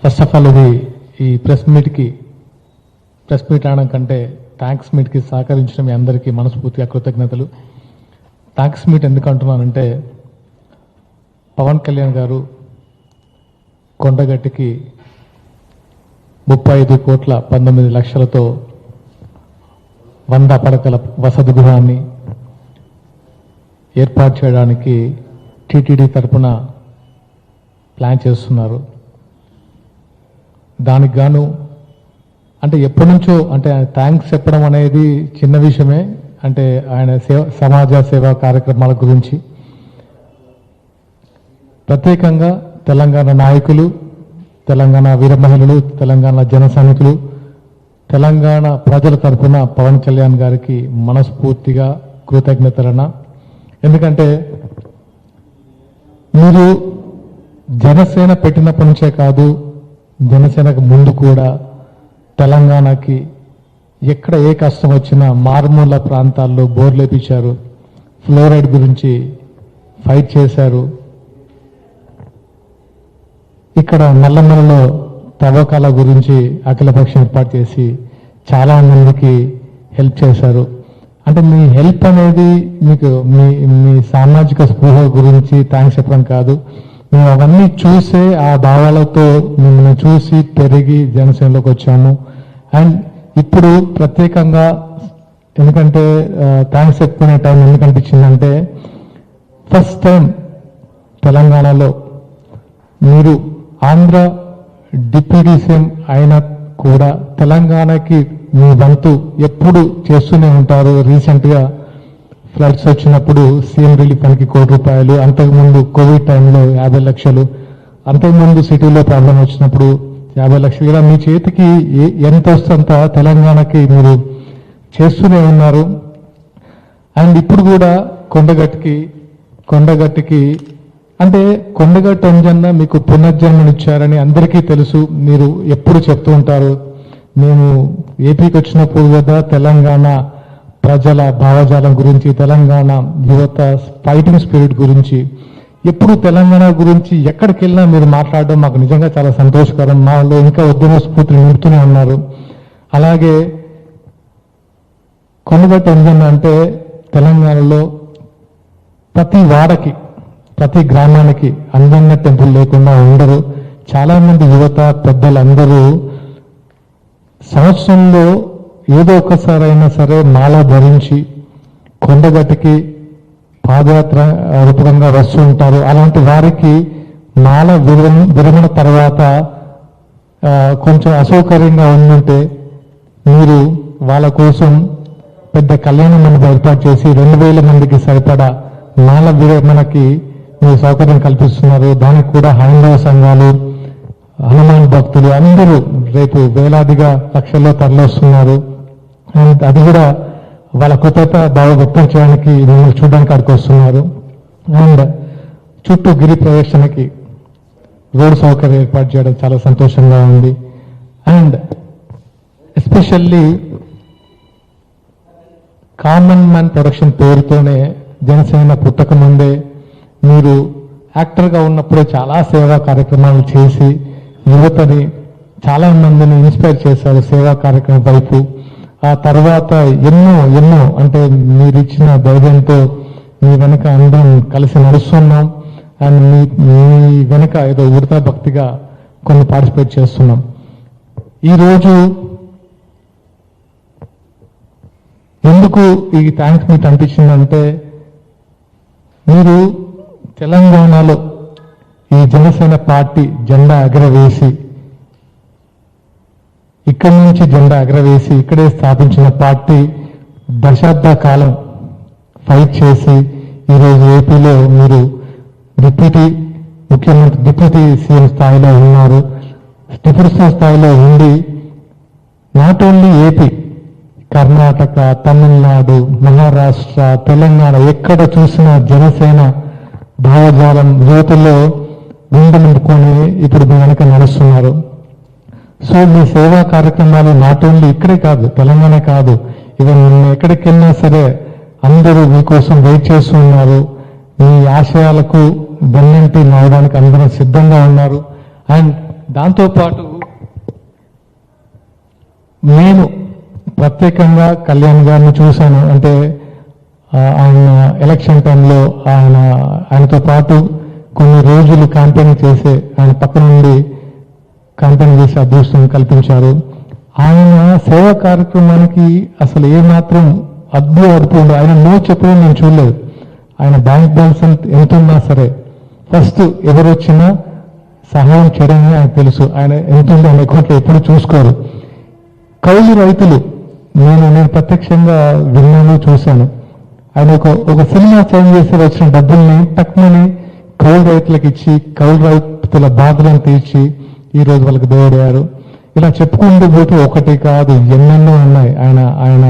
First of all ఇది ఈ press meet అనడం కంటే థ్యాంక్స్ మీట్కి సహకరించిన మీ అందరికీ మనస్ఫూర్తిగా కృతజ్ఞతలు. థ్యాంక్స్ మీట్ ఎందుకు అంటున్నానంటే, పవన్ కళ్యాణ్ గారు కొండగట్టికి 35,19,00,000తో 100 పడకల వసతి గృహాన్ని ఏర్పాటు చేయడానికి టీటీడీ తరఫున ప్లాన్ చేస్తున్నారు. దానికి గాను అంటే ఎప్పటి నుంచో అంటే థ్యాంక్స్ చెప్పడం అనేది చిన్న విషయమే. అంటే ఆయన సమాజ సేవా కార్యక్రమాల గురించి ప్రత్యేకంగా తెలంగాణ నాయకులు, తెలంగాణ వీర మహిళలు, తెలంగాణ జన సైనికులు, తెలంగాణ ప్రజల తరఫున పవన్ కళ్యాణ్ గారికి మనస్ఫూర్తిగా కృతజ్ఞతలన్నా. ఎందుకంటే మీరు జనసేన పెట్టినప్పటి నుంచే కాదు, జనసేనకు ముందు కూడా తెలంగాణకి ఎక్కడ ఏ కష్టం వచ్చినా మారుమూల ప్రాంతాల్లో బోర్లేపించారు, ఫ్లోరైడ్ గురించి ఫైట్ చేశారు. ఇక్కడ నల్లమలలో తవ్వకాల గురించి అఖిలపక్షం ఏర్పాటు చేసి చాలా మందికి హెల్ప్ చేశారు. అంటే మీ హెల్ప్ అనేది మీకు మీ సామాజిక స్పృహ గురించి థ్యాంక్స్ చెప్పడం కాదు, మేము అవన్నీ చూసే ఆ భావాలతో మిమ్మల్ని చూసి పెరిగి జనసేనలోకి వచ్చాము. అండ్ ఇప్పుడు ప్రత్యేకంగా ఎందుకంటే థ్యాంక్స్ చెప్పుకునే టైం ఎందుకు అనిపించిందంటే, ఫస్ట్ టైం తెలంగాణలో మీరు ఆంధ్ర డిప్యూటీ సీఎం అయినా కూడా తెలంగాణకి మీ వంతు ఎప్పుడు చేస్తూనే ఉంటారు. రీసెంట్గా ఫ్లడ్స్ వచ్చినప్పుడు సీఎం రిలీఫ్ ఫండ్కి ₹1,00,00,000, అంతకుముందు కోవిడ్ టైంలో 50 లక్షలు, అంతకుముందు సిటీలో ప్రాబ్లం వచ్చినప్పుడు 50 లక్షలు, ఇలా మీ చేతికి ఎంత వస్తుంత తెలంగాణకి మీరు చేస్తూనే ఉన్నారు. అండ్ ఇప్పుడు కూడా కొండగట్టికి అంటే కొండగట్టు అంజన్న మీకు పునర్జన్మనిచ్చారని అందరికీ తెలుసు. మీరు ఎప్పుడు చెప్తూ ఉంటారు, మేము ఏపీకి వచ్చినప్పుడు కదా తెలంగాణ ప్రజల భావజాలం గురించి, తెలంగాణ యువత ఫైటింగ్ స్పిరిట్ గురించి, ఎప్పుడు తెలంగాణ గురించి ఎక్కడికి వెళ్ళినా మీరు మాట్లాడడం మాకు నిజంగా చాలా సంతోషకరం. మాలో ఇంకా ఉద్యమ స్ఫూర్తిని నింపుతూనే ఉన్నారు. అలాగే కొండగట్టు అంజన్న అంటే తెలంగాణలో ప్రతి వాడకి, ప్రతి గ్రామానికి అంజన్న టెంపుల్ లేకుండా ఉండరు. చాలా మంది యువత పెద్దలందరూ సంవత్సరంలో ఏదో ఒక్కసారైనా సరే మాల ధరించి కొండగట్టికి పాదయాత్ర రూపకంగా వస్తూ ఉంటారు. అలాంటి వారికి మాల విరమణ తర్వాత కొంచెం అసౌకర్యంగా ఉందంటే మీరు వాళ్ళ కోసం పెద్ద కళ్యాణ మండపం ఏర్పాటు చేసి 2,000 మందికి సరిపడా మాల విరమణకి మీరు సౌకర్యం కల్పిస్తున్నారు. దానికి కూడా హైందవ సంఘాలు, హనుమాన్ భక్తులు అందరూ రేపు వేలాదిగా లక్షల్లో తరలిస్తున్నారు. అండ్ అది కూడా వాళ్ళ కృతజ్ఞత భావం వ్యక్తం చేయడానికి మిమ్మల్ని చూడడానికి అక్కడికి వస్తున్నారు. అండ్ చుట్టూ గిరి ప్రవేశనకి రోడ్ సౌకర్యం ఏర్పాటు చేయడం చాలా సంతోషంగా ఉంది. And especially common man production పేరుతోనే జనసేన పుట్టక ముందే మీరు యాక్టర్గా ఉన్నప్పుడే చాలా సేవా కార్యక్రమాలు చేసి యువతని చాలా మందిని ఇన్స్పైర్ చేశారు సేవా కార్యక్రమం వైపు. ఆ తర్వాత ఎన్నో అంటే మీరు ఇచ్చిన ధైర్యంతో మీ వెనక అందరం కలిసి నడుస్తున్నాం. అండ్ మీ వెనక ఏదో ఉడతా భక్తిగా కొన్ని పార్టిసిపేట్ చేస్తున్నాం. ఈరోజు ఎందుకు ఈ థ్యాంక్స్ మీట్ అనిపించిందంటే, మీరు తెలంగాణలో ఈ జనసేన పార్టీ జెండా ఎగరవేసి ఇక్కడి నుంచి జెండా ఎగరవేసి ఇక్కడే స్థాపించిన పార్టీ దశాబ్ద కాలం ఫైట్ చేసి ఈరోజు ఏపీలో మీరు డిప్యూటీ సీఎం స్థాయిలో ఉన్నారు. డిప్యూటీ సీఎం స్థాయిలో ఉండి not only AP, Karnataka, Tamil Nadu, Maharashtra, Telangana ఎక్కడ చూసినా జనసేన భావజాలం యువతలో గుండె నింపుకొని ఇప్పుడు మీ వెనక నడుస్తున్నారు. సో మీ సేవా కార్యక్రమాలు నాట్ ఓన్లీ ఇక్కడే కాదు, తెలంగాణ కాదు, ఇవన్ ఎక్కడికి వెళ్ళినా సరే అందరూ మీకోసం వెయిట్ చేస్తున్నారు. మీ ఆశయాలకు వెన్నంటి నవ్వడానికి అందరూ సిద్ధంగా ఉన్నారు. అండ్ దాంతోపాటు నేను ప్రత్యేకంగా కళ్యాణ్ గారిని చూశాను. అంటే ఆయన ఎలక్షన్ టైంలో ఆయనతో పాటు కొన్ని రోజులు క్యాంపెయిన్ చేసే, ఆయన పక్క నుండి క్యాంపెయిన్ చేసే అదృష్టం కల్పించారు. ఆయన సేవా కార్యక్రమానికి అసలు ఏమాత్రం అదుపు ఉండదు. ఆయన నో చెప్పడం నేను చూడలేదు. ఆయన బ్యాంక్ బ్యాలెన్స్ ఎంత ఉన్నా సరే ఫస్ట్ ఎవరు వచ్చినా సహాయం చేయడమే ఆయనకు తెలుసు. ఆయన ఎంత ఉందో ఆయన అకౌంట్లో ఎప్పుడు చూసుకోరు. కౌలు రైతులు నేను ప్రత్యక్షంగా విన్నాను, చూశాను. ఆయన ఒక సినిమా సైన్ చేసి వచ్చిన డబ్బుల్ని తక్కువని కౌలు రైతులకు ఇచ్చి కౌలు రైతుల బాధలను తీర్చి ఈ రోజు వాళ్ళకి దేవుడయ్యారు. ఇలా చెప్పుకుంటూ పోతే ఒకటి కాదు, ఎన్నెన్నో ఉన్నాయి. ఆయన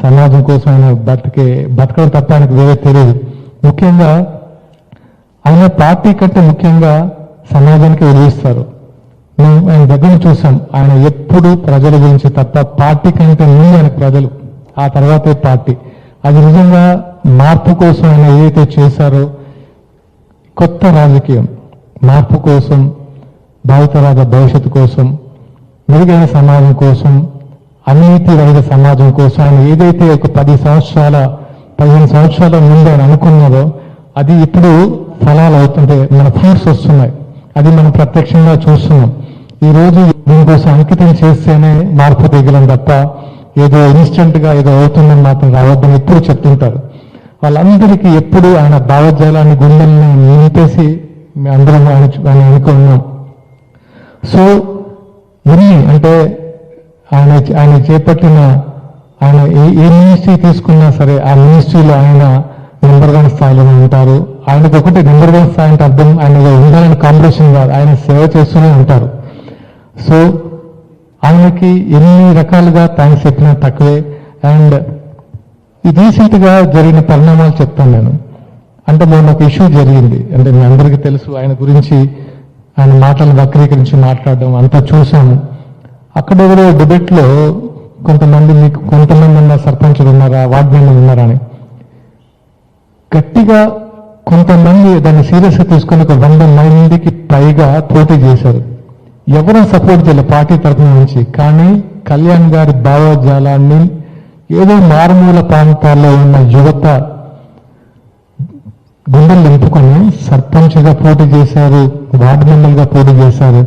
సమాజం కోసం ఆయన బతకడం తప్ప ఆయనకు వేరే తెలియదు. ముఖ్యంగా ఆయన పార్టీ కంటే ముఖ్యంగా సమాజానికి విలువిస్తారు. మేము ఆయన దగ్గర చూసాం. ఆయన ఎప్పుడు ప్రజల గురించి తప్ప పార్టీ కంటే ముందు ఆయన ప్రజలు, ఆ తర్వాతే పార్టీ. అది నిజంగా మార్పు కోసం ఆయన ఏదైతే చేశారో, కొత్త రాజకీయం మార్పు కోసం, భావితరాల భవిష్యత్తు కోసం, మెరుగైన సమాజం కోసం, అవినీతి రహిత సమాజం కోసం ఆయన ఏదైతే ఒక 15 సంవత్సరాల ముందు ఆయన అనుకున్నారో అది ఇప్పుడు ఫలాలు అవుతుంటే మన ఫ్రూట్స్ వస్తున్నాయి. అది మనం ప్రత్యక్షంగా చూస్తున్నాం. ఈ రోజు దీనికోసం అంకితం చేస్తేనే మార్పు దిగలం తప్ప ఏదో ఇన్స్టెంట్ గా ఏదో అవుతుందని మాత్రం రావద్దని ఎప్పుడు చెప్తుంటారు. వాళ్ళందరికీ ఎప్పుడు ఆయన భావజాలాన్ని గుండెల్ని నింపేసి అందరం ఆయన అనుకున్నాం. సో ఎన్ని అంటే ఆయన చేపట్టిన ఆయన ఏ మినిస్ట్రీ తీసుకున్నా సరే ఆ మినిస్ట్రీలో ఆయన నెంబర్ 1 స్థాయిలో ఉంటారు. ఆయనకు ఒకటి నెంబర్ 1 స్థాయి అంటే అర్థం ఆయన ఉండాలని కాంపిటీషన్ కాదు, ఆయన సేవ చేస్తూనే ఉంటారు. సో ఆయనకి ఎన్ని రకాలుగా థ్యాంక్స్ చెప్పినా తక్కువే. అండ్ రీసెంట్ గా జరిగిన పరిణామాలు చెప్తాను నేను. అంటే మొన్న ఒక ఇష్యూ జరిగింది, అంటే మీ అందరికీ తెలుసు. ఆయన గురించి ఆయన మాటలు వక్రీకరించి మాట్లాడడం అంతా చూసాము. అక్కడ ఎవరో డిబేట్ లో కొంతమంది ఉన్న సర్పంచులు ఉన్నారా, వార్డు మెంబర్లు ఉన్నారా అని గట్టిగా కొంతమంది దాన్ని సీరియస్ గా తీసుకుని 100 మందికి పైగా పోటీ చేశారు. ఎవరూ సపోర్ట్ చేయలేదు పార్టీ తరఫున నుంచి. కానీ కళ్యాణ్ గారి భావజాలాన్ని ఏదో మారుమూల ప్రాంతాల్లో ఉన్న యువత గుండెలు నింపుకొని సర్పంచ్గా పోటీ చేశారు, వార్డు మెంబర్గా పోటీ చేశారు.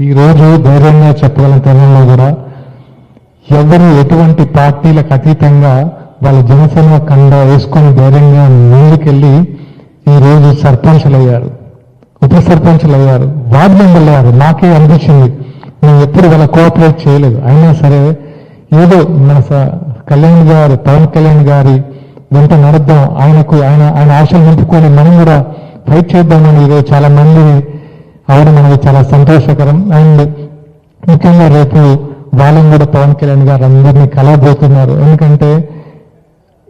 ఈ రోజు ధైర్యంగా చెప్పగలం తెలంగాణలో కూడా ఎవరు ఎటువంటి పార్టీలకు అతీతంగా వాళ్ళ జనసేన కండ వేసుకొని ధైర్యంగా ముందుకెళ్ళి ఈ రోజు సర్పంచ్లు అయ్యారు, ఉప సర్పంచ్లు అయ్యారు, వార్డు మెంబర్లు అయ్యారు. నాకే అనిపించింది, నేను ఎప్పుడు వాళ్ళ కోఆపరేట్ చేయలేదు. అయినా సరే ఏదో మన పవన్ కళ్యాణ్ గారి వెంట నడుద్దాం, ఆయన ఆశలు నింపుకొని మనం కూడా ఫైట్ చేద్దామని ఈరోజు చాలా మంది అవడం మనకి చాలా సంతోషకరం. అండ్ ముఖ్యంగా రేపు వాళ్ళని కూడా పవన్ కళ్యాణ్ గారు అందరినీ కలవబోతున్నారు. ఎందుకంటే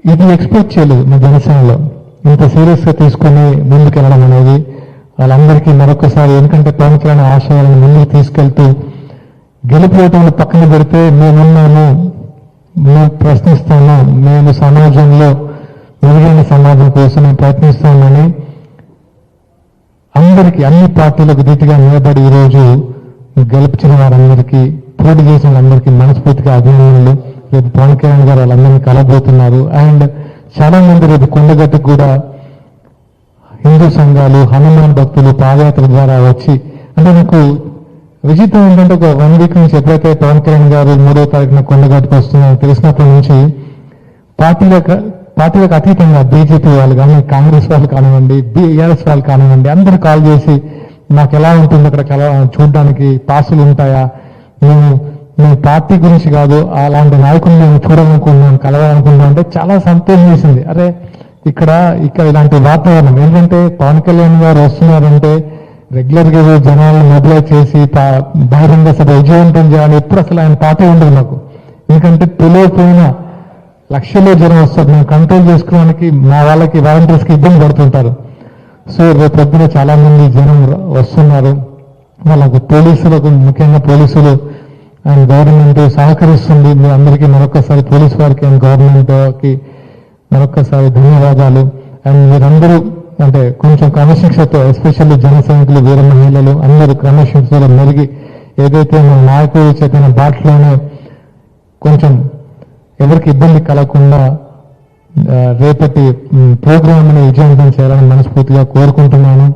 ఇది ఎక్స్పెక్ట్ చేయలేదు మా జనసేనలో, ఇంత సీరియస్ గా తీసుకొని ముందుకెళ్ళడం అనేది. వాళ్ళందరికీ మరొకసారి, ఎందుకంటే పవన్ కళ్యాణ్ ఆశయాలను ముందుకు తీసుకెళ్తూ గెలిపోవటంలో పక్కన పెడితే మేమున్నాము, మేము ప్రశ్నిస్తాము, మేము సమాజంలో మెరుగైన సమాజం కోసం మేము ప్రయత్నిస్తామని అందరికీ అన్ని పార్టీలకు ధీటుగా నిలబడి ఈరోజు గెలిపించిన వారందరికీ, పోటీ చేసిన వాళ్ళందరికీ మనస్ఫూర్తిగా అభినందనలు. రేపు పవన్ కళ్యాణ్ గారు వాళ్ళందరినీ కలబోతున్నారు. అండ్ చాలా మంది రేపు కొండగట్టుకు కూడా హిందూ సంఘాలు, హనుమాన్ భక్తులు పాదయాత్ర ద్వారా వచ్చి, అంటే నాకు విచిత్రం ఏంటంటే ఒక 1 వీక్ నుంచి ఎప్పుడైతే పవన్ కళ్యాణ్ గారు 3వ తారీఖున కొండగట్టుకు వస్తున్నారని తెలిసినప్పటి నుంచి పార్టీలకు అతీతంగా బీజేపీ వాళ్ళు కానీ, కాంగ్రెస్ వాళ్ళు కానివ్వండి, బీఆర్ఎస్ వాళ్ళు కానివ్వండి, అందరూ కాల్ చేసి నాకు ఎలా ఉంటుంది అక్కడ చూడడానికి, పాసులు ఉంటాయా, మేము పార్టీ గురించి కాదు అలాంటి నాయకులు మేము చూడాలనుకుంటున్నాం, కలవాలనుకుంటున్నాం అంటే చాలా సంతోషం వేసింది. అరే ఇక్కడ ఇలాంటి వాతావరణం ఏంటంటే పవన్ కళ్యాణ్ గారు వస్తున్నారంటే రెగ్యులర్ గా జనాలను మొబిలైజ్ చేసి బహిరంగ సభ విజయవంతం చేయాలి. ఎప్పుడు అసలు ఆయన పార్టీ ఉండదు నాకు, ఎందుకంటే తెలియకపోయిన లక్షల్లో జనం వస్తారు. మేము కంట్రోల్ చేసుకోవడానికి మా వాళ్ళకి వాలంటీర్స్ కి ఇబ్బంది పడుతుంటారు. సో రేపు పొద్దున చాలా మంది జనం వస్తున్నారు. వాళ్ళకు పోలీసులకు, ముఖ్యంగా పోలీసులు అండ్ గవర్నమెంట్ సహకరిస్తుంది. మీ అందరికీ మరొకసారి పోలీసు వారికి అండ్ గవర్నమెంట్కి మరొకసారి ధన్యవాదాలు. అండ్ మీరందరూ అంటే కొంచెం క్రమశిక్షతో ఎస్పెషల్లీ జన సైనికులు వీర మహిళలు అందరూ క్రమశిక్షతో మెరిగి ఏదైతే మన నాయకుడు చెప్పిన బాటలోనే కొంచెం ఎవరికి ఇబ్బంది కలగకుండా రేపటి ప్రోగ్రామ్ని విజయవంతం చేయాలని మనస్ఫూర్తిగా కోరుకుంటున్నాను.